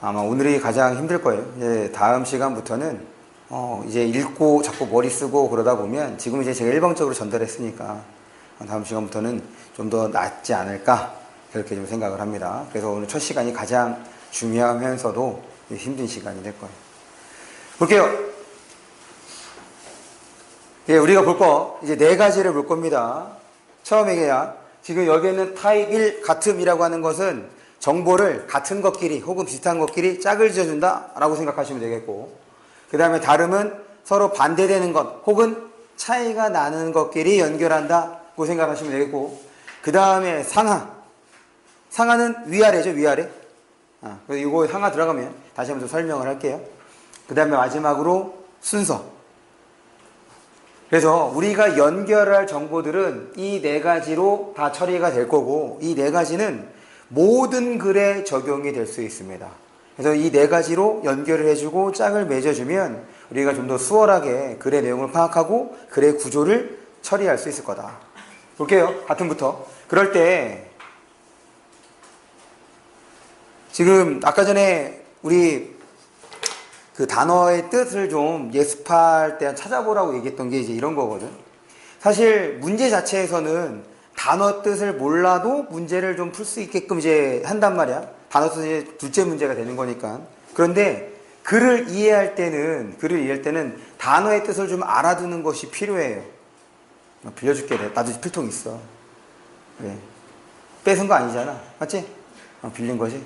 아마 오늘이 가장 힘들 거예요. 이제 다음 시간부터는 이제 읽고 자꾸 머리 쓰고 그러다 보면 지금 이제 제가 일방적으로 전달했으니까 다음 시간부터는 좀 더 낫지 않을까 그렇게 좀 생각을 합니다. 그래서 오늘 첫 시간이 가장 중요하면서도 힘든 시간이 될 거예요. 볼게요. 예, 우리가 볼 거 이제 네 가지를 볼 겁니다. 처음에야 지금 여기에는 타입 1 같음이라고 하는 것은 정보를 같은 것끼리 혹은 비슷한 것끼리 짝을 지어준다 라고 생각하시면 되겠고, 그 다음에 다름은 서로 반대되는 것 혹은 차이가 나는 것끼리 연결한다고 생각하시면 되겠고, 그 다음에 상하는 위아래죠. 위아래. 그래서 이거 상하 들어가면 다시 한번 좀 설명을 할게요. 그 다음에 마지막으로 순서. 그래서 우리가 연결할 정보들은 이 네 가지로 다 처리가 될 거고, 이 네 가지는 모든 글에 적용이 될 수 있습니다. 그래서 이 네 가지로 연결을 해주고 짝을 맺어주면 우리가 좀 더 수월하게 글의 내용을 파악하고 글의 구조를 처리할 수 있을 거다. 볼게요. 같음부터. 그럴 때 지금 아까 전에 우리 그 단어의 뜻을 좀 예습할 때 찾아보라고 얘기했던 게 이제 이런 거거든. 사실 문제 자체에서는 단어 뜻을 몰라도 문제를 좀 풀 수 있게끔 이제 한단 말이야. 단어 뜻이 이제 둘째 문제가 되는 거니까. 그런데 글을 이해할 때는 단어의 뜻을 좀 알아두는 것이 필요해요. 빌려줄게. 나도 필통 있어. 그래. 뺏은 거 아니잖아. 맞지? 빌린 거지.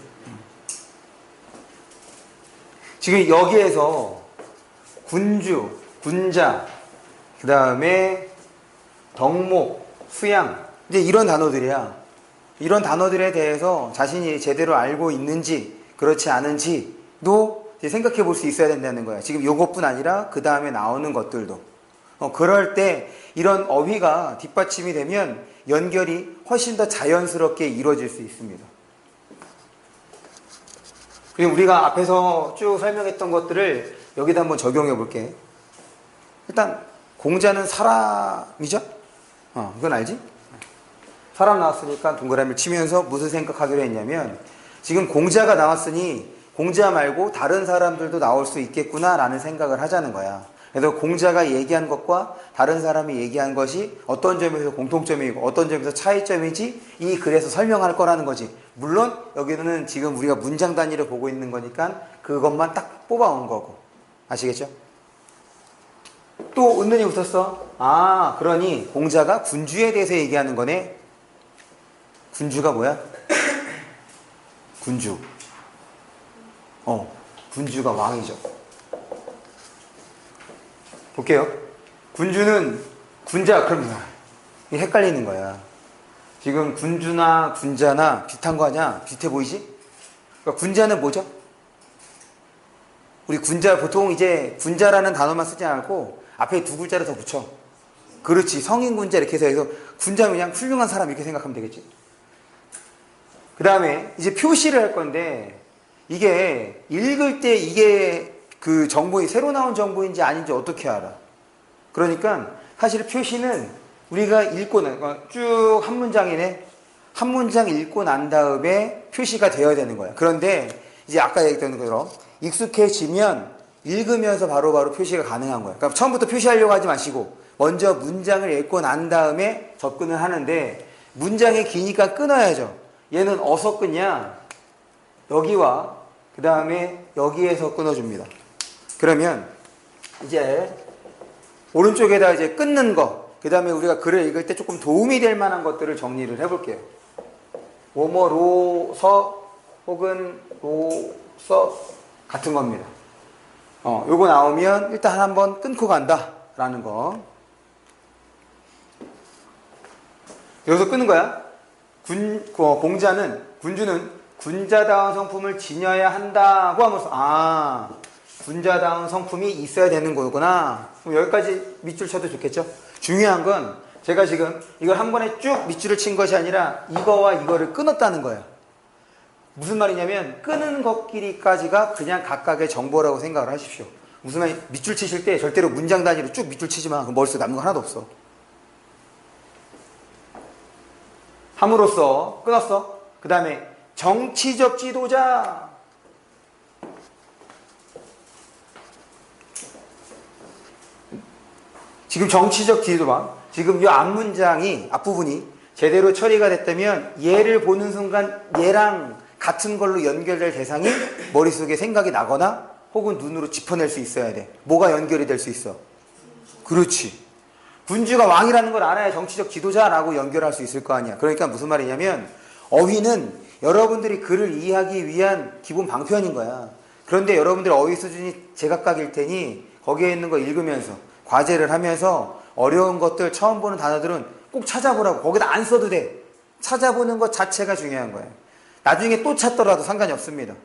지금 여기에서 군주, 군자, 그 다음에 덕목, 수양, 이제 이런 단어들이야. 이런 단어들에 대해서 자신이 제대로 알고 있는지 그렇지 않은지도 생각해 볼 수 있어야 된다는 거야. 지금 요것뿐 아니라 그 다음에 나오는 것들도. 그럴 때 이런 어휘가 뒷받침이 되면 연결이 훨씬 더 자연스럽게 이루어질 수 있습니다. 그리고 우리가 앞에서 쭉 설명했던 것들을 여기다 한번 적용해 볼게. 일단 공자는 사람이죠? 그건 알지? 사람 나왔으니까 동그라미를 치면서 무슨 생각하기로 했냐면, 지금 공자가 나왔으니 공자 말고 다른 사람들도 나올 수 있겠구나 라는 생각을 하자는 거야. 그래서 공자가 얘기한 것과 다른 사람이 얘기한 것이 어떤 점에서 공통점이고 어떤 점에서 차이점이지 이 글에서 설명할 거라는 거지. 물론 여기는 지금 우리가 문장 단위로 보고 있는 거니까 그것만 딱 뽑아온 거고. 아시겠죠? 또 은근히 웃었어. 그러니 공자가 군주에 대해서 얘기하는 거네. 군주가 뭐야? 군주. 군주가 왕이죠. 볼게요. 군주는 군자, 그럼 이게 헷갈리는 거야. 지금 군주나 군자나 비슷한 거 아니야? 비슷해 보이지? 그러니까 군자는 뭐죠? 우리 군자, 보통 이제 군자라는 단어만 쓰지 않고 앞에 두 글자를 더 붙여. 그렇지. 성인 군자 이렇게 해서 군자는 그냥 훌륭한 사람 이렇게 생각하면 되겠지. 그 다음에 이제 표시를 할 건데, 이게 읽을 때 이게 그 정보이 새로 나온 정보인지 아닌지 어떻게 알아? 그러니까 사실 표시는 우리가 읽고 쭉 한 문장이네. 한 문장 읽고 난 다음에 표시가 되어야 되는 거야. 그런데 이제 아까 얘기했던 것처럼 익숙해지면 읽으면서 바로바로 표시가 가능한 거야. 그러니까 처음부터 표시하려고 하지 마시고 먼저 문장을 읽고 난 다음에 접근을 하는데, 문장이 기니까 끊어야죠. 얘는 어디서 끊냐? 여기와 그 다음에 여기에서 끊어줍니다. 그러면 이제 오른쪽에다 이제 끊는 거, 그 다음에 우리가 글을 읽을 때 조금 도움이 될 만한 것들을 정리를 해볼게요. 로서 혹은 로서 같은 겁니다. 요거 나오면 일단 한번 끊고 간다 라는 거. 여기서 끊는 거야. 군주는 군자다운 성품을 지녀야 한다고 하면서, 군자다운 성품이 있어야 되는 거구나. 그럼 여기까지 밑줄 쳐도 좋겠죠? 중요한 건 제가 지금 이걸 한 번에 쭉 밑줄을 친 것이 아니라 이거와 이거를 끊었다는 거예요. 무슨 말이냐면 끊은 것끼리까지가 그냥 각각의 정보라고 생각을 하십시오. 무슨 말, 밑줄 치실 때 절대로 문장 단위로 쭉 밑줄 치지 마. 머릿속에 남는 거 하나도 없어. 함으로써 끊었어. 그 다음에 정치적 지도자. 지금 정치적 지도만 지금 이 앞문장이 앞부분이 제대로 처리가 됐다면 얘를 보는 순간 얘랑 같은 걸로 연결될 대상이 머릿속에 생각이 나거나 혹은 눈으로 짚어낼 수 있어야 돼. 뭐가 연결이 될 수 있어? 그렇지. 군주가 왕이라는 걸 알아야 정치적 지도자라고 연결할 수 있을 거 아니야. 그러니까 무슨 말이냐면 어휘는 여러분들이 글을 이해하기 위한 기본 방편인 거야. 그런데 여러분들 어휘 수준이 제각각일 테니 거기에 있는 거 읽으면서 과제를 하면서 어려운 것들 처음 보는 단어들은 꼭 찾아보라고. 거기다 안 써도 돼. 찾아보는 것 자체가 중요한 거예요. 나중에 또 찾더라도 상관이 없습니다.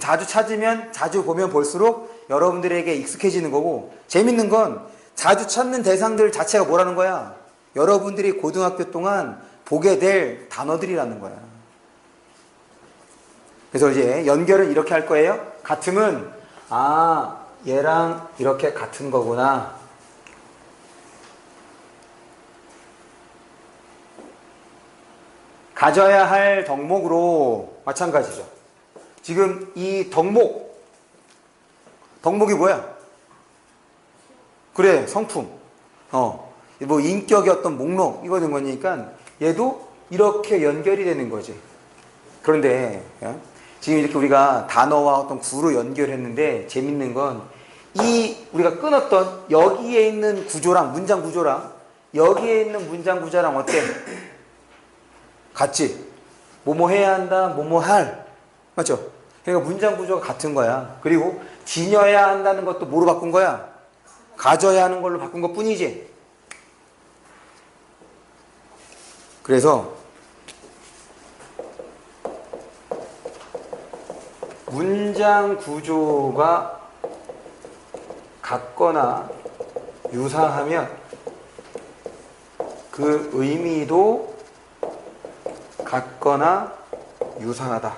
자주 찾으면 자주 보면 볼수록 여러분들에게 익숙해지는 거고 재밌는 건 자주 찾는 대상들 자체가 뭐라는 거야? 여러분들이 고등학교 동안 보게 될 단어들이라는 거야. 그래서 이제 연결은 이렇게 할 거예요. 같음은 아 얘랑 이렇게 같은 거구나. 가져야 할 덕목으로 마찬가지죠. 지금 이 덕목이 뭐야? 그래, 성품. 뭐 인격의 어떤 목록 이거 된 거니까 얘도 이렇게 연결이 되는 거지. 그런데 지금 이렇게 우리가 단어와 어떤 구로 연결했는데 재밌는 건 이 우리가 끊었던 여기에 있는 구조랑 문장 구조랑 여기에 있는 문장 구조랑 어때? 같지? 뭐뭐 해야 한다, 뭐뭐 할. 맞죠? 그러니까 문장 구조가 같은 거야. 그리고 지녀야 한다는 것도 뭐로 바꾼 거야? 가져야 하는 걸로 바꾼 것 뿐이지. 그래서 문장 구조가 같거나 유사하면 그 의미도 같거나 유사하다.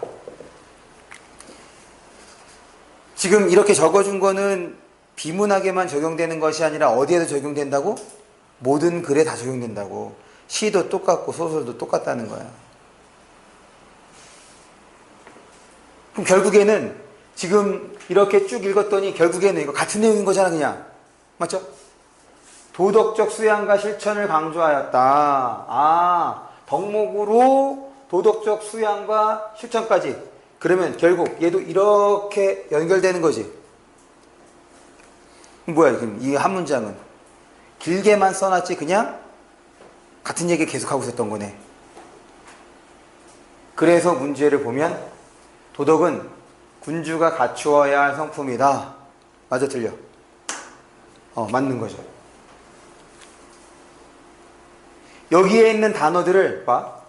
지금 이렇게 적어준 거는 비문학에만 적용되는 것이 아니라 어디에도 적용된다고? 모든 글에 다 적용된다고. 시도 똑같고 소설도 똑같다는 거야. 그럼 결국에는 지금 이렇게 쭉 읽었더니 결국에는 이거 같은 내용인 거잖아 그냥. 맞죠? 도덕적 수양과 실천을 강조하였다. 아, 덕목으로 도덕적 수양과 실천까지. 그러면 결국 얘도 이렇게 연결되는 거지. 뭐야 지금 이 한 문장은 길게만 써놨지 그냥 같은 얘기 계속하고 있었던 거네. 그래서 문제를 보면 도덕은 군주가 갖추어야 할 성품이다. 맞아 틀려? 맞는 거죠. 여기에 있는 단어들을 봐.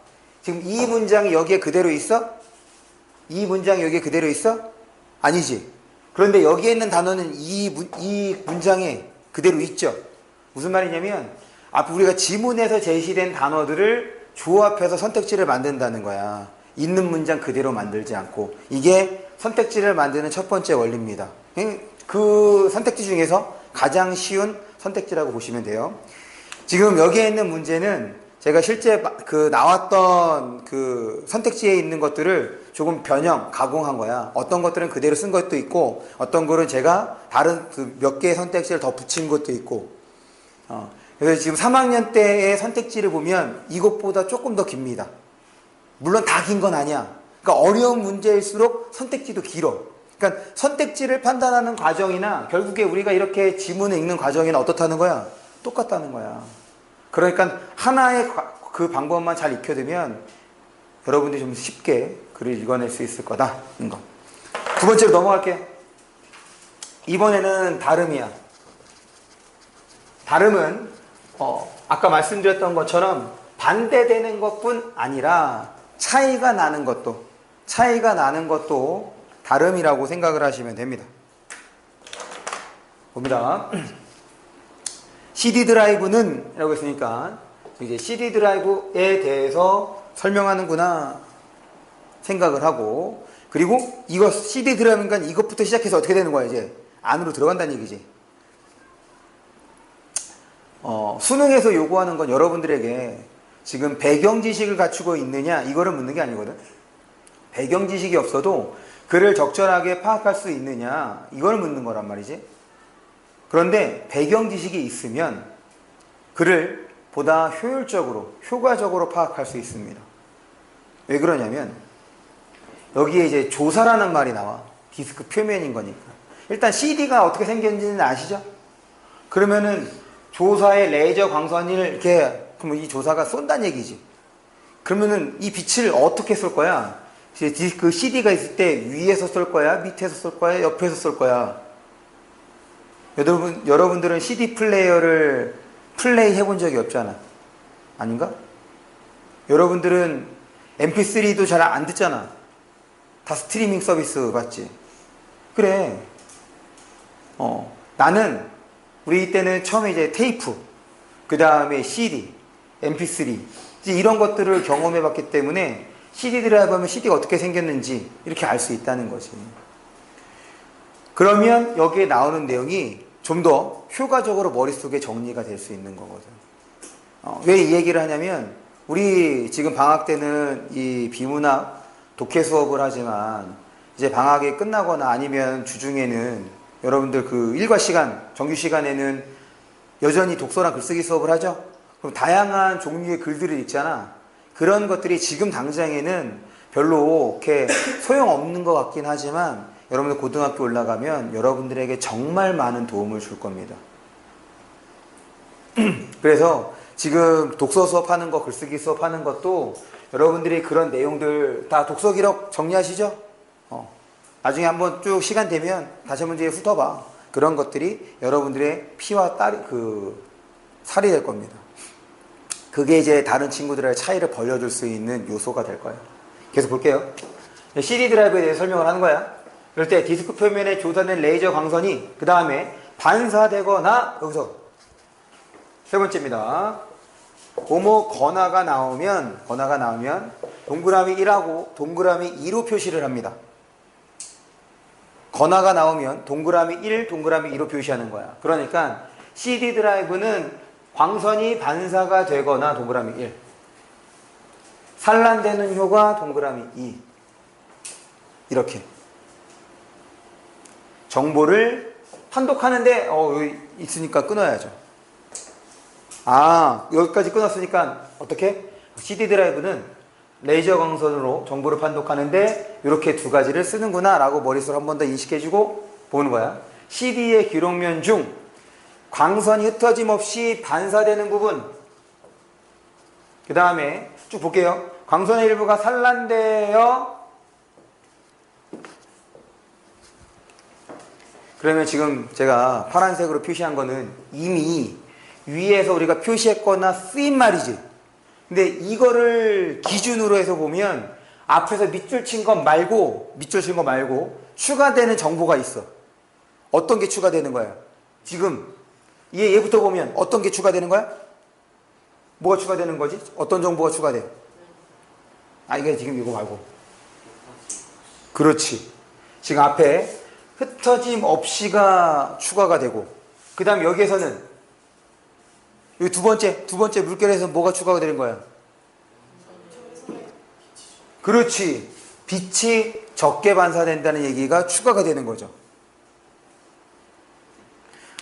지금 이 문장이 여기에 그대로 있어? 이 문장이 여기에 그대로 있어? 아니지. 그런데 여기에 있는 단어는 이 문장에 그대로 있죠. 무슨 말이냐면 앞으로 우리가 지문에서 제시된 단어들을 조합해서 선택지를 만든다는 거야. 있는 문장 그대로 만들지 않고. 이게 선택지를 만드는 첫 번째 원리입니다. 그 선택지 중에서 가장 쉬운 선택지라고 보시면 돼요. 지금 여기에 있는 문제는 제가 실제 나왔던 그 선택지에 있는 것들을 조금 변형, 가공한 거야. 어떤 것들은 그대로 쓴 것도 있고, 어떤 거는 제가 다른 그 몇 개의 선택지를 더 붙인 것도 있고. 그래서 지금 3학년 때의 선택지를 보면 이것보다 조금 더 깁니다. 물론 다 긴 건 아니야. 그러니까 어려운 문제일수록 선택지도 길어. 그러니까 선택지를 판단하는 과정이나 결국에 우리가 이렇게 지문을 읽는 과정이나 어떻다는 거야? 똑같다는 거야. 그러니까 하나의 그 방법만 잘 익혀두면 여러분들이 좀 쉽게 글을 읽어낼 수 있을 거다. 거. 두 번째로 넘어갈게요. 이번에는 다름이야. 다름은 아까 말씀드렸던 것처럼 반대되는 것뿐 아니라 차이가 나는 것도 다름이라고 생각을 하시면 됩니다. 봅니다. CD 드라이브는 라고 했으니까 이제 CD 드라이브에 대해서 설명하는구나 생각을 하고, 그리고 이거 CD 드라이브니까 이것부터 시작해서 어떻게 되는 거야? 이제 안으로 들어간다는 얘기지. 수능에서 요구하는 건 여러분들에게 지금 배경 지식을 갖추고 있느냐 이거를 묻는 게 아니거든. 배경 지식이 없어도 글을 적절하게 파악할 수 있느냐 이걸 묻는 거란 말이지. 그런데 배경 지식이 있으면 글을 보다 효율적으로, 효과적으로 파악할 수 있습니다. 왜 그러냐면 여기에 이제 조사라는 말이 나와. 디스크 표면인 거니까. 일단 CD가 어떻게 생겼는지는 아시죠? 그러면은 조사의 레이저 광선을 이렇게, 그러면 이 조사가 쏜다는 얘기지. 그러면은 이 빛을 어떻게 쏠 거야? 디스크 CD가 있을 때 위에서 쏠 거야? 밑에서 쏠 거야? 옆에서 쏠 거야? 여러분들은 CD 플레이어를 플레이 해본 적이 없잖아. 아닌가? 여러분들은 MP3도 잘 안 듣잖아. 다 스트리밍 서비스 맞지? 그래. 나는 우리 때는 처음에 이제 테이프, 그 다음에 CD, MP3 이제 이런 것들을 경험해 봤기 때문에 CD 드라이브 하면 CD가 어떻게 생겼는지 이렇게 알 수 있다는 거지. 그러면 여기에 나오는 내용이 좀 더 효과적으로 머릿속에 정리가 될 수 있는 거거든. 왜 이 얘기를 하냐면 우리 지금 방학 때는 이 비문학 독해 수업을 하지만 이제 방학이 끝나거나 아니면 주중에는 여러분들 그 일과 시간, 정규 시간에는 여전히 독서랑 글쓰기 수업을 하죠? 그럼 다양한 종류의 글들을 읽잖아. 그런 것들이 지금 당장에는 별로 이렇게 소용없는 것 같긴 하지만 여러분들 고등학교 올라가면 여러분들에게 정말 많은 도움을 줄 겁니다. 그래서 지금 독서 수업하는 거, 글쓰기 수업하는 것도 여러분들이 그런 내용들 다 독서 기록 정리하시죠? 나중에 한번 쭉 시간 되면 다시 한번 이제 훑어봐. 그런 것들이 여러분들의 피와 살이 될 겁니다. 그게 이제 다른 친구들의 차이를 벌려줄 수 있는 요소가 될 거예요. 계속 볼게요. CD 드라이브에 대해서 설명을 하는 거야. 그럴 때 디스크 표면에 조사된 레이저 광선이 그 다음에 반사되거나, 여기서 세 번째입니다. 권화가 나오면 동그라미 1하고 동그라미 2로 표시를 합니다. 권화가 나오면 동그라미 1, 동그라미 2로 표시하는 거야. 그러니까 CD 드라이브는 광선이 반사가 되거나 동그라미 1, 산란되는 효과 동그라미 2, 이렇게 정보를 판독하는데 여기 있으니까 끊어야죠. 여기까지 끊었으니까 어떻게? CD 드라이브는 레이저 광선으로 정보를 판독하는데 이렇게 두 가지를 쓰는구나 라고 머릿속으로 한 번 더 인식해주고 보는 거야. CD의 기록면 중 광선이 흩어짐 없이 반사되는 부분, 그 다음에 쭉 볼게요. 광선의 일부가 산란되어, 그러면 지금 제가 파란색으로 표시한 거는 이미 위에서 우리가 표시했거나 쓰인 말이지. 근데 이거를 기준으로 해서 보면 앞에서 밑줄 친 것 말고 추가되는 정보가 있어. 어떤 게 추가되는 거야? 지금 얘부터 보면 어떤 게 추가되는 거야? 뭐가 추가되는 거지? 어떤 정보가 추가돼? 이게 지금 이거 말고. 그렇지. 지금 앞에 흩어짐 없이가 추가가 되고, 그 다음 여기에서는 여기 두 번째 물결에서 뭐가 추가가 되는 거야? 그렇지. 빛이 적게 반사된다는 얘기가 추가가 되는 거죠.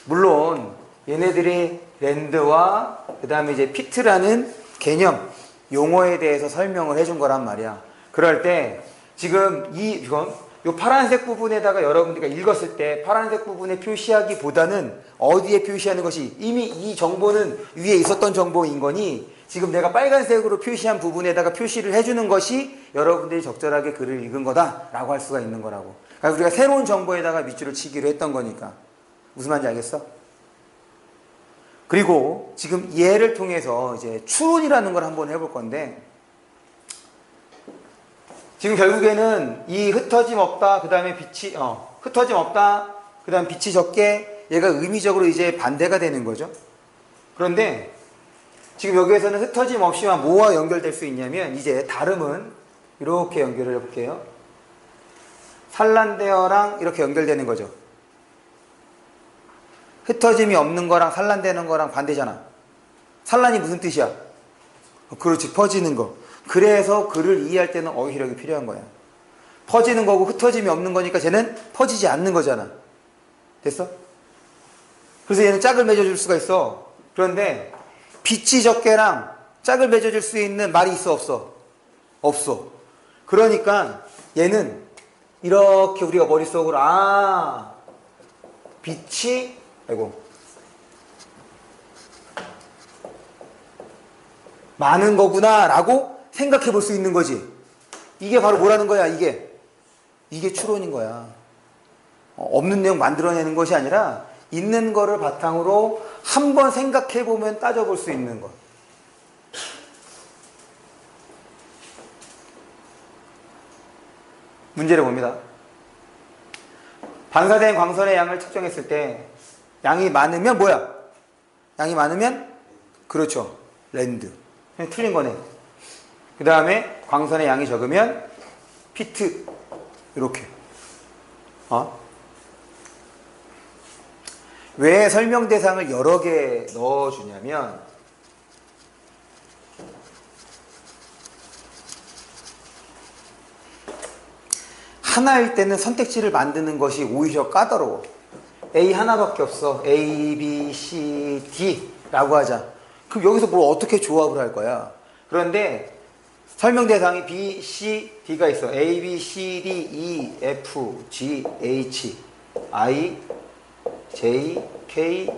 물론 얘네들이 랜드와 그 다음에 이제 피트라는 개념, 용어에 대해서 설명을 해준 거란 말이야. 그럴 때 지금 이 파란색 부분에다가 여러분들이 읽었을 때 파란색 부분에 표시하기보다는 어디에 표시하는 것이, 이미 이 정보는 위에 있었던 정보인 거니 지금 내가 빨간색으로 표시한 부분에다가 표시를 해주는 것이 여러분들이 적절하게 글을 읽은 거다라고 할 수가 있는 거라고. 그러니까 우리가 새로운 정보에다가 밑줄을 치기로 했던 거니까. 무슨 말인지 알겠어? 그리고 지금 얘를 통해서 이제 추론이라는 걸 한번 해볼 건데, 지금 결국에는 이 흩어짐 없다, 그 다음에 흩어짐 없다, 그 다음 빛이 적게, 얘가 의미적으로 이제 반대가 되는 거죠. 그런데 지금 여기에서는 흩어짐 없이와 뭐와 연결될 수 있냐면, 이제 다름은 이렇게 연결을 해볼게요. 산란되어랑 이렇게 연결되는 거죠. 흩어짐이 없는 거랑 산란되는 거랑 반대잖아. 산란이 무슨 뜻이야? 그렇지, 퍼지는 거. 그래서 글을 이해할 때는 어휘력이 필요한 거야. 퍼지는 거고 흩어짐이 없는 거니까 쟤는 퍼지지 않는 거잖아. 됐어? 그래서 얘는 짝을 맺어줄 수가 있어. 그런데 빛이 적게랑 짝을 맺어줄 수 있는 말이 있어 없어? 없어. 그러니까 얘는 이렇게 우리가 머릿속으로 빛이 많은 거구나 라고 생각해 볼 수 있는 거지. 이게 바로 뭐라는 거야? 이게 추론인 거야. 없는 내용 만들어내는 것이 아니라 있는 거를 바탕으로 한번 생각해 보면 따져볼 수 있는 것. 문제를 봅니다. 반사된 광선의 양을 측정했을 때 양이 많으면 뭐야? 양이 많으면 그렇죠. 랜드. 틀린 거네. 그 다음에 광선의 양이 적으면 피트. 이렇게. 왜 설명 대상을 여러 개 넣어주냐면 하나일 때는 선택지를 만드는 것이 오히려 까다로워. A 하나밖에 없어. A, B, C, D 라고 하자. 그럼 여기서 뭘 어떻게 조합을 할 거야? 그런데 설명 대상이 B, C, D가 있어. A, B, C, D, E, F, G, H, I, J, K,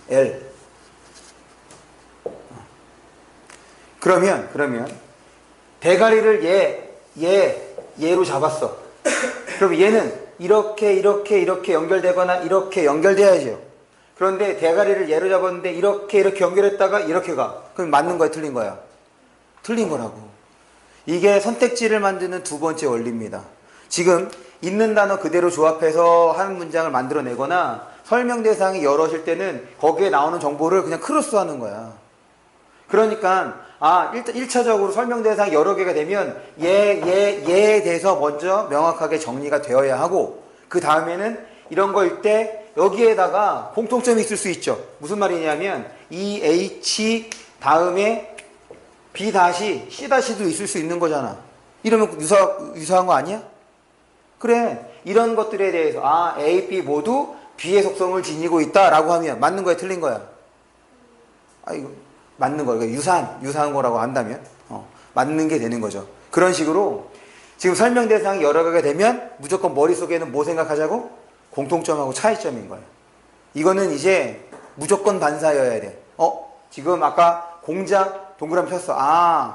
L. 그러면 대가리를 얘로 잡았어. 그럼 얘는 이렇게 연결되거나 이렇게 연결돼야죠. 그런데 대가리를 얘로 잡았는데 이렇게 연결했다가 이렇게 가. 그럼 맞는 거야, 틀린 거야? 틀린 거라고. 이게 선택지를 만드는 두 번째 원리입니다. 지금 있는 단어 그대로 조합해서 한 문장을 만들어내거나 설명 대상이 여럿일 때는 거기에 나오는 정보를 그냥 크로스하는 거야. 그러니까 1차적으로 설명 대상이 여러 개가 되면 얘에 대해서 먼저 명확하게 정리가 되어야 하고, 그 다음에는 이런 거일 때 여기에다가 공통점이 있을 수 있죠. 무슨 말이냐면 EH 다음에 B 다시 C 다시도 있을 수 있는 거잖아. 이러면 유사한 거 아니야? 그래. 이런 것들에 대해서 A, B 모두 B의 속성을 지니고 있다라고 하면 맞는 거야, 틀린 거야? 이거 맞는 거야. 유사한 거라고 한다면 맞는 게 되는 거죠. 그런 식으로 지금 설명 대상이 여러 개가 되면 무조건 머릿속에는 뭐 생각하자고? 공통점하고 차이점인 거예요. 이거는 이제 무조건 반사여야 돼. 지금 아까 공작 동그라미 쳤어.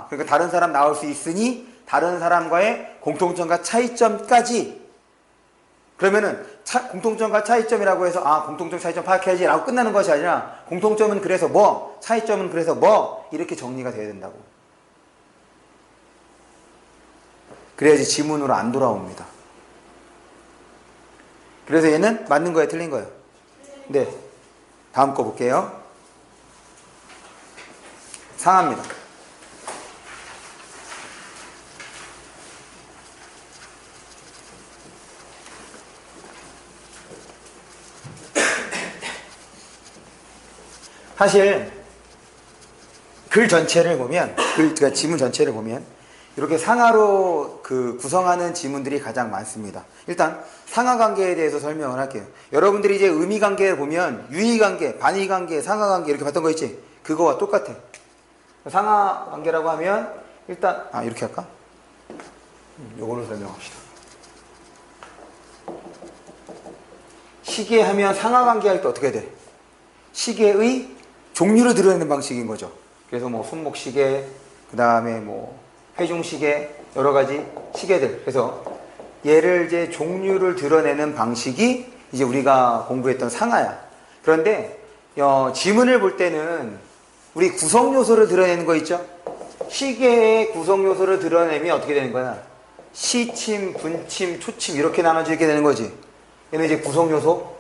그러니까 다른 사람 나올 수 있으니 다른 사람과의 공통점과 차이점까지. 그러면은 공통점과 차이점이라고 해서 공통점 차이점 파악해야지 라고 끝나는 것이 아니라 공통점은 그래서 뭐, 차이점은 그래서 뭐, 이렇게 정리가 돼야 된다고. 그래야지 지문으로 안 돌아옵니다. 그래서 얘는 맞는 거예요, 틀린 거예요? 네. 다음 거 볼게요. 상하입니다. 사실 글 전체를 보면, 그러니까 지문 전체를 보면 이렇게 상하로 구성하는 지문들이 가장 많습니다. 일단 상하관계에 대해서 설명을 할게요. 여러분들이 이제 의미관계를 보면 유의관계, 반의관계, 상하관계 이렇게 봤던 거 있지? 그거와 똑같아. 상하관계라고 하면 일단 이렇게 할까? 요걸로 설명합시다. 시계 하면 상하관계 할 때 어떻게 돼? 시계의 종류를 드러내는 방식인 거죠. 그래서 뭐 손목시계, 그 다음에 뭐 회중시계, 여러 가지 시계들. 그래서 얘를 이제 종류를 드러내는 방식이 이제 우리가 공부했던 상하야. 그런데 지문을 볼 때는 우리 구성 요소를 드러내는 거 있죠? 시계의 구성 요소를 드러내면 어떻게 되는 거야? 시침, 분침, 초침 이렇게 나눠지게 되는 거지. 얘는 이제 구성 요소.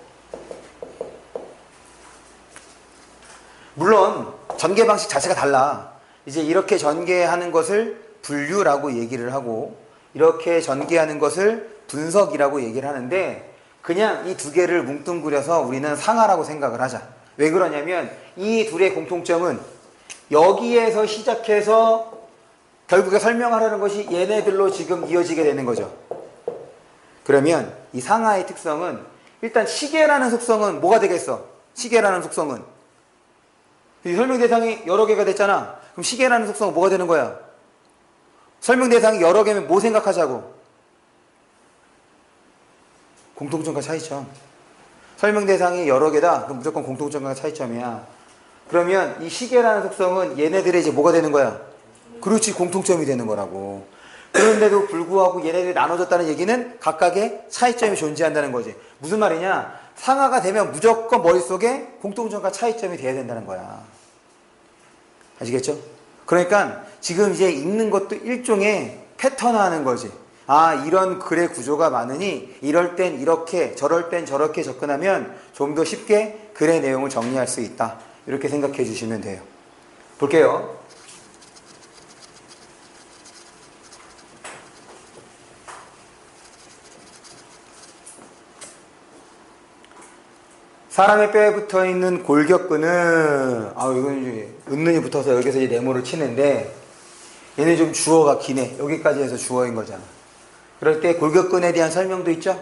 물론 전개 방식 자체가 달라. 이제 이렇게 전개하는 것을 분류라고 얘기를 하고 이렇게 전개하는 것을 분석이라고 얘기를 하는데, 그냥 이 두 개를 뭉뚱그려서 우리는 상하라고 생각을 하자. 왜 그러냐면 이 둘의 공통점은 여기에서 시작해서 결국에 설명하려는 것이 얘네들로 지금 이어지게 되는 거죠. 그러면 이 상하의 특성은 일단 시계라는 속성은 뭐가 되겠어? 시계라는 속성은 이 설명 대상이 여러 개가 됐잖아. 그럼 시계라는 속성은 뭐가 되는 거야? 설명 대상이 여러 개면 뭐 생각하자고? 공통점과 차이점. 설명 대상이 여러 개다. 그럼 무조건 공통점과 차이점이야. 그러면 이 시계라는 속성은 얘네들의 이제 뭐가 되는 거야? 그렇지, 공통점이 되는 거라고. 그런데도 불구하고 얘네들이 나눠졌다는 얘기는 각각의 차이점이 존재한다는 거지. 무슨 말이냐? 상하가 되면 무조건 머릿속에 공통점과 차이점이 돼야 된다는 거야. 아시겠죠? 그러니까 지금 이제 읽는 것도 일종의 패턴화하는 거지. 아, 이런 글의 구조가 많으니 이럴 땐 이렇게, 저럴 땐 저렇게 접근하면 좀 더 쉽게 글의 내용을 정리할 수 있다. 이렇게 생각해 주시면 돼요. 볼게요. 사람의 뼈에 붙어 있는 골격근은, 이건 이제 은근히 붙어서 여기서 이제 네모를 치는데, 얘는 좀 주어가 기네. 여기까지 해서 주어인 거잖아. 그럴 때 골격근에 대한 설명도 있죠?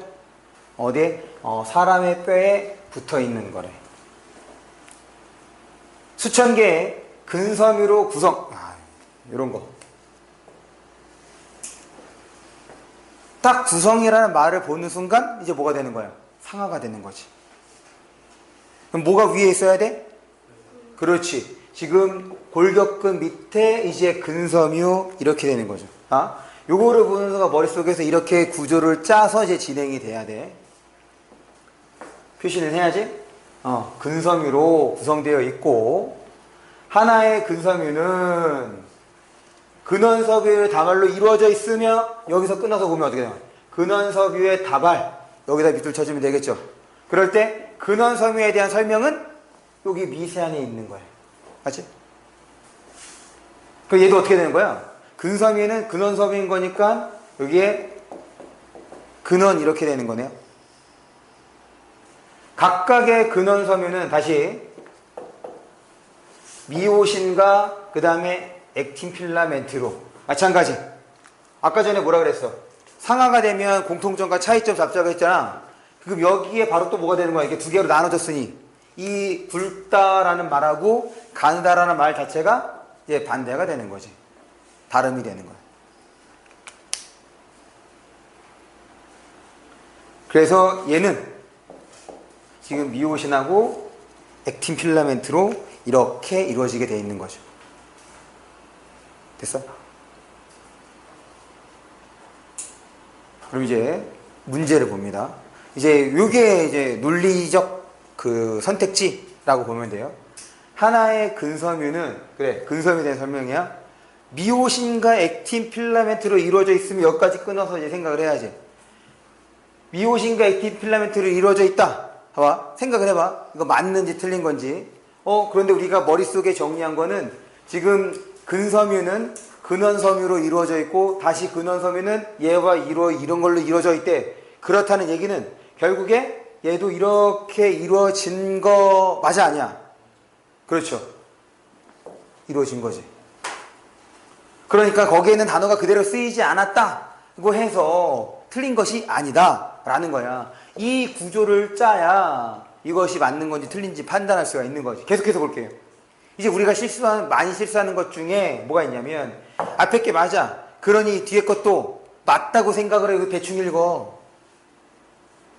어디에? 사람의 뼈에 붙어 있는 거래. 수천 개의 근섬유로 구성, 이런 거. 딱 구성이라는 말을 보는 순간, 이제 뭐가 되는 거야? 상하가 되는 거지. 그럼 뭐가 위에 있어야 돼? 그렇지. 지금 골격근 밑에 이제 근섬유 이렇게 되는 거죠. 요거를 보는 순간 머릿속에서 이렇게 구조를 짜서 이제 진행이 돼야 돼. 표시는 해야지. 근섬유로 구성되어 있고, 하나의 근섬유는 근원섬유의 다발로 이루어져 있으며, 여기서 끊어서 보면 어떻게 되나요? 근원섬유의 다발, 여기다 밑줄 쳐주면 되겠죠. 그럴 때 근원섬유에 대한 설명은 여기 미세안에 있는 거예요. 맞지? 그럼 얘도 어떻게 되는 거야? 근섬유는 근원섬유인 거니까 여기에 근원 이렇게 되는 거네요. 각각의 근원섬유는 다시 미오신과 그 다음에 액틴 필라멘트로 마찬가지. 아까 전에 뭐라 그랬어? 상하가 되면 공통점과 차이점 잡자고 했잖아. 그럼 여기에 바로 또 뭐가 되는 거야? 이게 두 개로 나눠졌으니 이 굵다라는 말하고 가느다라는 말 자체가 이제 반대가 되는 거지. 다름이 되는 거야. 그래서 얘는 지금 미오신하고 액틴 필라멘트로 이렇게 이루어지게 돼 있는 거죠. 됐어? 그럼 이제 문제를 봅니다. 이제 요게 이제 논리적 그 선택지라고 보면 돼요. 하나의 근섬유는, 그래, 근섬유에 대한 설명이야. 미오신과 액틴 필라멘트로 이루어져 있으면 여기까지 끊어서 이제 생각을 해야지. 미오신과 액틴 필라멘트로 이루어져 있다. 봐봐. 생각을 해봐. 이거 맞는지 틀린 건지. 그런데 우리가 머릿속에 정리한 거는 지금 근섬유는 근원섬유로 이루어져 있고, 다시 근원섬유는 얘와 이런 걸로 이루어져 있대. 그렇다는 얘기는 결국에 얘도 이렇게 이루어진 거 맞아, 아니야? 그렇죠. 이루어진 거지. 그러니까 거기에는 단어가 그대로 쓰이지 않았다고 해서 틀린 것이 아니다 라는 거야. 이 구조를 짜야 이것이 맞는 건지 틀린지 판단할 수가 있는 거지. 계속해서 볼게요. 이제 우리가 많이 실수하는 것 중에 뭐가 있냐면, 앞에 게 맞아. 그러니 뒤에 것도 맞다고 생각을 해. 대충 읽어.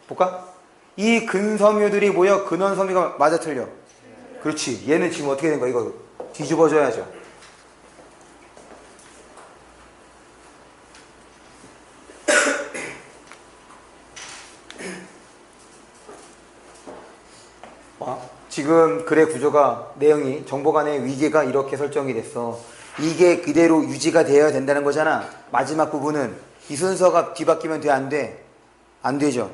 볼까? 이 근섬유들이 모여 근원섬유가 맞아 틀려? 그렇지. 얘는 지금 어떻게 된 거야? 이거 뒤집어줘야죠. 지금 글의 구조가, 내용이, 정보 간의 위계가 이렇게 설정이 됐어. 이게 그대로 유지가 되어야 된다는 거잖아. 마지막 부분은 이 순서가 뒤바뀌면 돼, 안 돼? 안 되죠.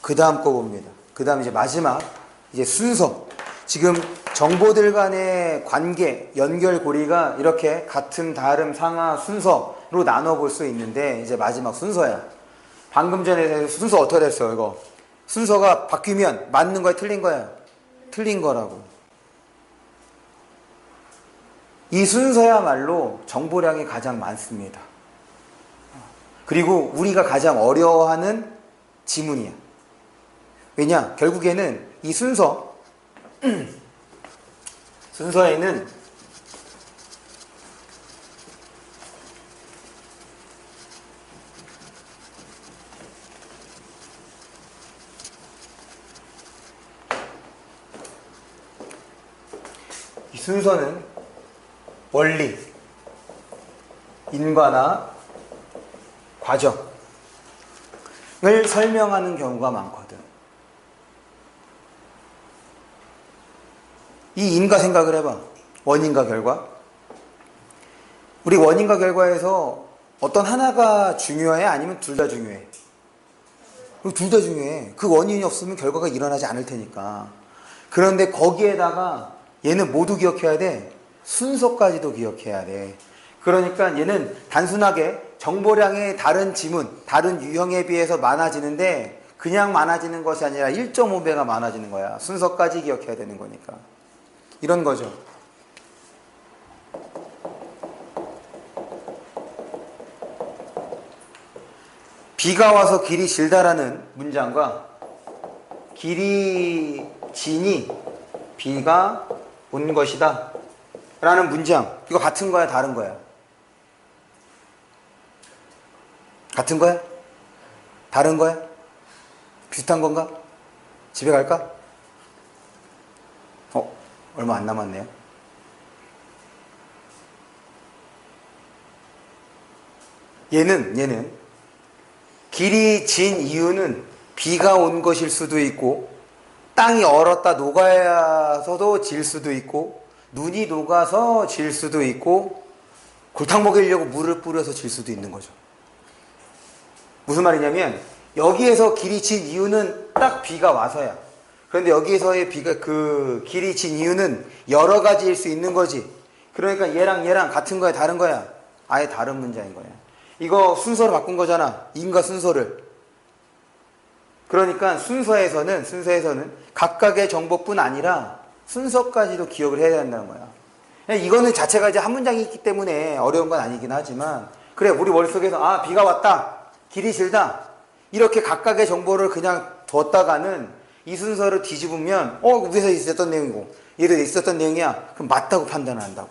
그 다음 거 봅니다. 그 다음 이제 마지막 이제 순서. 지금 정보들 간의 관계, 연결고리가 이렇게 같음, 다름, 상하, 순서로 나눠볼 수 있는데, 이제 마지막 순서야. 방금 전에 순서 어떻게 됐어, 이거? 순서가 바뀌면 맞는 거야, 틀린 거야? 틀린 거라고. 이 순서야말로 정보량이 가장 많습니다. 그리고 우리가 가장 어려워하는 지문이야. 왜냐? 결국에는 이 순서, 순서에는 이 순서는 원리, 인과나 과정을 설명하는 경우가 많거든. 이 인과 생각을 해봐. 원인과 결과. 우리 원인과 결과에서 어떤 하나가 중요해? 아니면 둘 다 중요해? 둘 다 중요해. 그 원인이 없으면 결과가 일어나지 않을 테니까. 그런데 거기에다가 얘는 모두 기억해야 돼. 순서까지도 기억해야 돼. 그러니까 얘는 단순하게 정보량의 다른 지문, 다른 유형에 비해서 많아지는데 그냥 많아지는 것이 아니라 1.5배가 많아지는 거야. 순서까지 기억해야 되는 거니까. 이런 거죠. 비가 와서 길이 질다라는 문장과 길이 지니 비가 온 것이다 라는 문장, 이거 같은 거야, 다른 거야? 같은 거야? 다른 거야? 비슷한 건가? 집에 갈까? 얼마 안 남았네요. 얘는 길이 진 이유는 비가 온 것일 수도 있고, 땅이 얼었다 녹아서도 질 수도 있고, 눈이 녹아서 질 수도 있고, 골탕 먹이려고 물을 뿌려서 질 수도 있는 거죠. 무슨 말이냐면 여기에서 길이 진 이유는 딱 비가 와서야. 그런데 여기에서의 길이 진 이유는 여러 가지일 수 있는 거지. 그러니까 얘랑 같은 거야, 다른 거야? 아예 다른 문장인 거야. 이거 순서로 바꾼 거잖아. 인과 순서를. 그러니까 순서에서는 각각의 정보뿐 아니라 순서까지도 기억을 해야 된다는 거야. 이거는 자체가 이제 한 문장이 있기 때문에 어려운 건 아니긴 하지만, 그래, 우리 머릿속에서 비가 왔다, 길이 질다, 이렇게 각각의 정보를 그냥 뒀다가는 이 순서를 뒤집으면 위에서 있었던 내용이고 얘도 있었던 내용이야. 그럼 맞다고 판단을 한다고.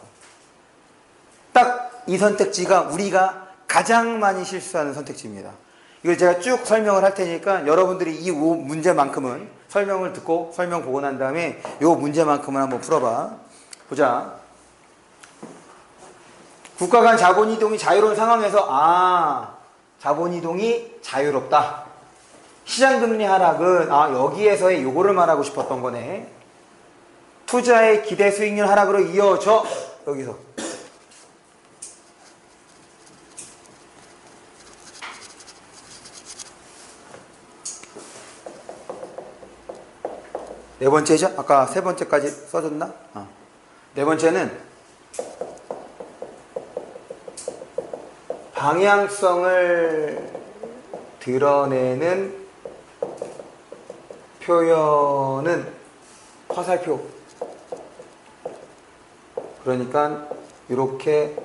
딱 이 선택지가 우리가 가장 많이 실수하는 선택지입니다. 이걸 제가 쭉 설명을 할 테니까 여러분들이 이 문제만큼은 설명을 듣고 설명 보고 난 다음에 이 문제만큼은 한번 풀어봐. 보자. 국가 간 자본이동이 자유로운 상황에서 자본이동이 자유롭다. 시장금리 하락은 여기에서의 요거를 말하고 싶었던 거네. 투자의 기대 수익률 하락으로 이어져. 여기서 네 번째죠? 아까 세 번째까지 써줬나? 네 번째는 방향성을 드러내는 표현은 화살표. 그러니까 이렇게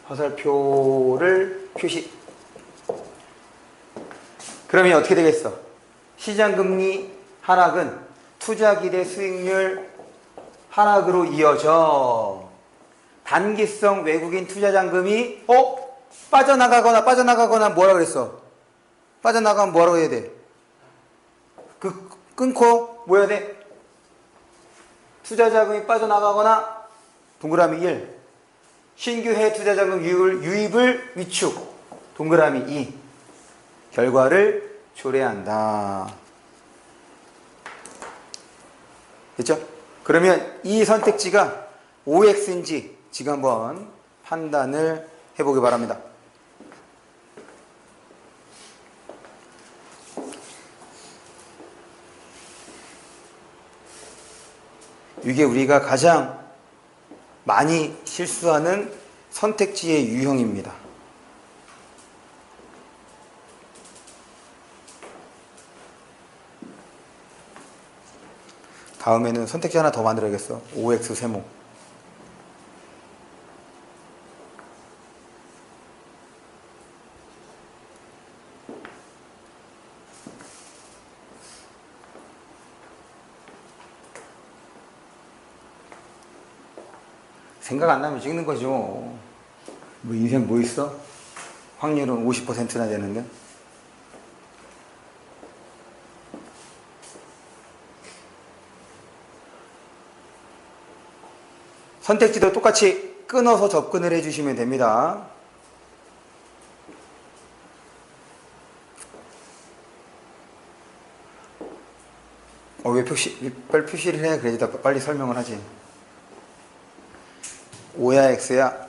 화살표를 표시. 그러면 어떻게 되겠어? 시장금리 하락은 투자기대 수익률 하락으로 이어져. 단기성 외국인 투자자금이 빠져나가거나 뭐라 그랬어? 빠져나가면 뭐라고 해야 돼? 끊고 뭐 해야 돼? 투자자금이 빠져나가거나 동그라미 1. 신규 해외 투자자금 유입을 위축. 동그라미 2. 결과를 초래한다. 됐죠? 그러면 이 선택지가 OX인지 지금 한번 판단을 해보기 바랍니다. 이게 우리가 가장 많이 실수하는 선택지의 유형입니다. 다음에는 선택지 하나 더 만들어야겠어. OX 세모. 생각 안 나면 찍는 거죠. 뭐 인생 뭐 있어? 확률은 50%나 되는데. 선택지도 똑같이 끊어서 접근을 해주시면 됩니다. 왜 빨리 표시를 해? 그래야지 더 빨리 설명을 하지. O야 X야?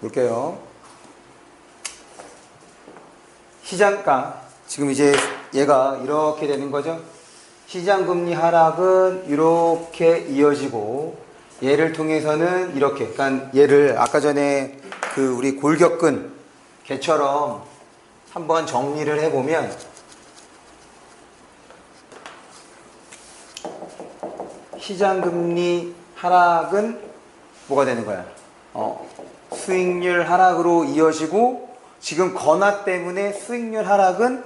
볼게요. 시장가, 지금 이제 얘가 이렇게 되는 거죠. 시장금리 하락은 이렇게 이어지고, 얘를 통해서는 이렇게, 그러니까 얘를 아까 전에 그 우리 골격근 개처럼 한번 정리를 해보면, 시장금리 하락은 뭐가 되는 거야? 수익률 하락으로 이어지고, 지금 건화 때문에 수익률 하락은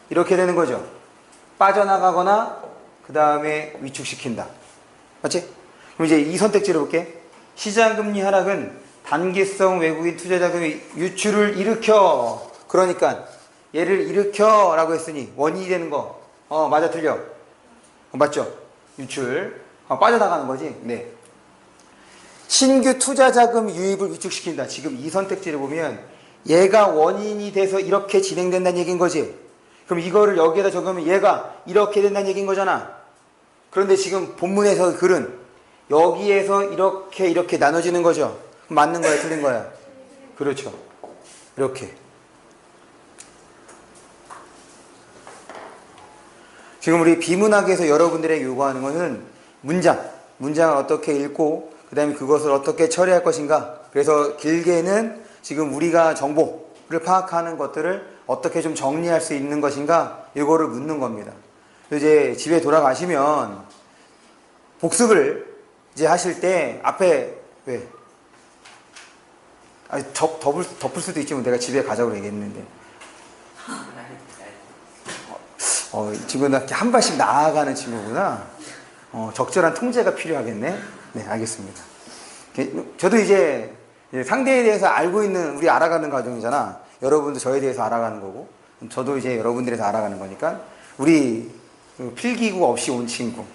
이렇게 되는 거죠. 빠져나가거나 그 다음에 위축시킨다. 맞지? 그럼 이제 이 선택지를 볼게. 시장금리 하락은 단기성 외국인 투자자금의 유출을 일으켜. 그러니까 얘를 일으켜 라고 했으니 원인이 되는 거. 맞아 틀려? 맞죠? 유출. 빠져나가는 거지. 네. 신규 투자자금 유입을 위축시킨다. 지금 이 선택지를 보면 얘가 원인이 돼서 이렇게 진행된다는 얘기인 거지. 그럼 이거를 여기에다 적으면 얘가 이렇게 된다는 얘기인 거잖아. 그런데 지금 본문에서 글은 여기에서 이렇게 나눠지는 거죠. 맞는 거야, 틀린 거야? 그렇죠. 이렇게. 지금 우리 비문학에서 여러분들에게 요구하는 것은 문장을 어떻게 읽고 그 다음에 그것을 어떻게 처리할 것인가. 그래서 길게는 지금 우리가 정보를 파악하는 것들을 어떻게 좀 정리할 수 있는 것인가, 이거를 묻는 겁니다. 이제 집에 돌아가시면 복습을 이제 하실 때 앞에 왜? 덮을 수도 있지만 내가 집에 가자고 얘기했는데. 이 친구는 이렇게 한 발씩 나아가는 친구구나. 적절한 통제가 필요하겠네. 네, 알겠습니다. 저도 이제 상대에 대해서 알고 있는, 우리 알아가는 과정이잖아. 여러분도 저에 대해서 알아가는 거고, 저도 이제 여러분들에 대해서 알아가는 거니까, 우리 필기구 없이 온 친구.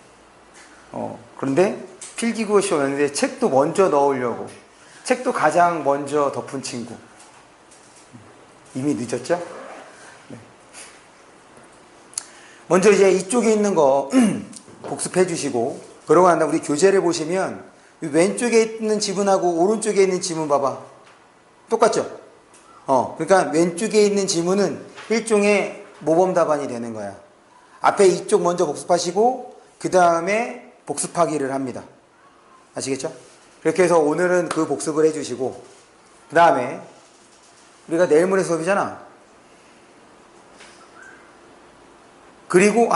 그런데 필기구 없이 왔는데 책도 먼저 넣으려고, 책도 가장 먼저 덮은 친구. 이미 늦었죠? 네. 먼저 이제 이쪽에 있는 거 복습해 주시고, 그러고 난 다음에 우리 교재를 보시면 왼쪽에 있는 지문하고 오른쪽에 있는 지문 봐봐. 똑같죠? 그러니까 왼쪽에 있는 지문은 일종의 모범 답안이 되는 거야. 앞에 이쪽 먼저 복습하시고 그 다음에 복습하기를 합니다. 아시겠죠? 그렇게 해서 오늘은 그 복습을 해주시고, 그 다음에 우리가 내일 모레 수업이잖아. 그리고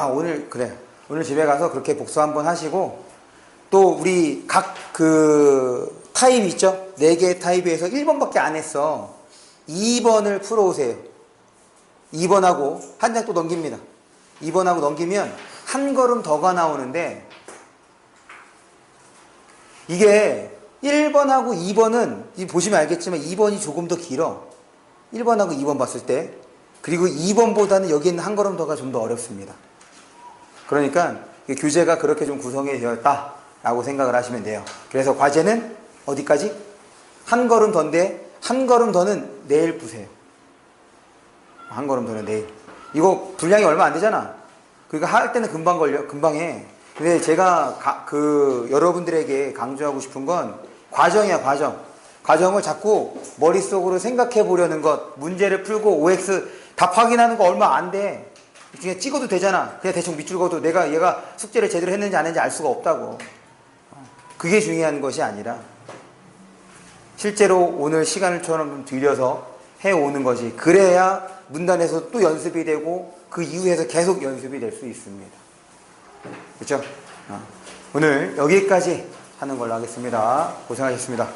오늘 집에 가서 그렇게 복습 한번 하시고, 또 우리 각 그 타입 있죠? 4개의 타입에서 1번밖에 안 했어. 2번을 풀어오세요. 2번하고 한 장 또 넘깁니다. 2번하고 넘기면 한 걸음 더가 나오는데, 이게 1번하고 2번은 보시면 알겠지만 2번이 조금 더 길어. 1번하고 2번 봤을 때. 그리고 2번보다는 여기 있는 한 걸음 더가 좀 더 어렵습니다. 그러니까 교재가 그렇게 좀 구성이 되었다라고 생각을 하시면 돼요. 그래서 과제는 어디까지? 한 걸음 더인데, 한 걸음 더는 내일 푸세요. 한 걸음 더는 내일. 이거 분량이 얼마 안 되잖아. 그러니까 할 때는 금방 해. 근데 제가 여러분들에게 강조하고 싶은 건 과정이야, 과정. 과정을 자꾸 머릿속으로 생각해 보려는 것, 문제를 풀고 OX 답 확인하는 거 얼마 안 돼. 그냥 찍어도 되잖아. 그냥 대충 밑줄 그어도 내가 얘가 숙제를 제대로 했는지 안 했는지 알 수가 없다고. 그게 중요한 것이 아니라, 실제로 오늘 시간을 좀 들여서 해오는 것이, 그래야 문단에서 또 연습이 되고 그 이후에서 계속 연습이 될 수 있습니다. 그렇죠? 오늘 여기까지 하는 걸로 하겠습니다. 고생하셨습니다.